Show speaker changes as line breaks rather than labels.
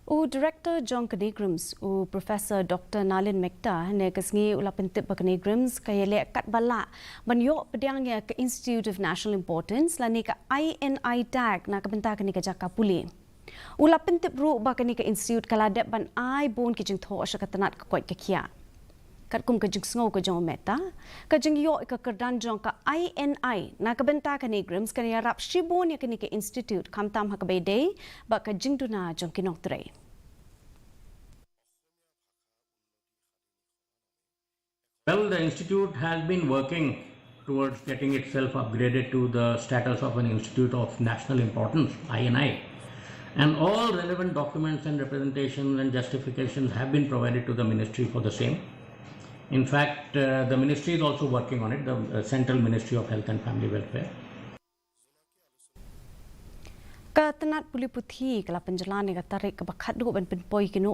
Director John Neigrihms, Professor Dr. Nalin Mekta, negasngi ulapintip bag Neigrihms Ialeh kat bala ban Iohpdiang ya ke Institute of National Importance lani ka INI tag na kabenta ka ni ka jaka puli. Ulapintip ru bag ni ka institute kaladep ban ai bon ki jing tho asya katanat ka kwait ka kia. Kat kum ka jing sngo ka jong meta ka jing yo ka kerdan jong ka INI na kabenta ka Neigrihms kan yarap shibon ya ka ni ka institute kamtam ha ka day bag ka jing duna jong kinok tre.
Well, the institute has been working towards getting itself upgraded to the status of an institute of national importance, INI. And all relevant documents and representations and justifications have been provided to the ministry for the same. In fact, the ministry is also working on it, the Central Ministry of Health and Family Welfare.
Katanat puli puthi kala penjalan ni katarik ke bakhat du ban penpoi kinu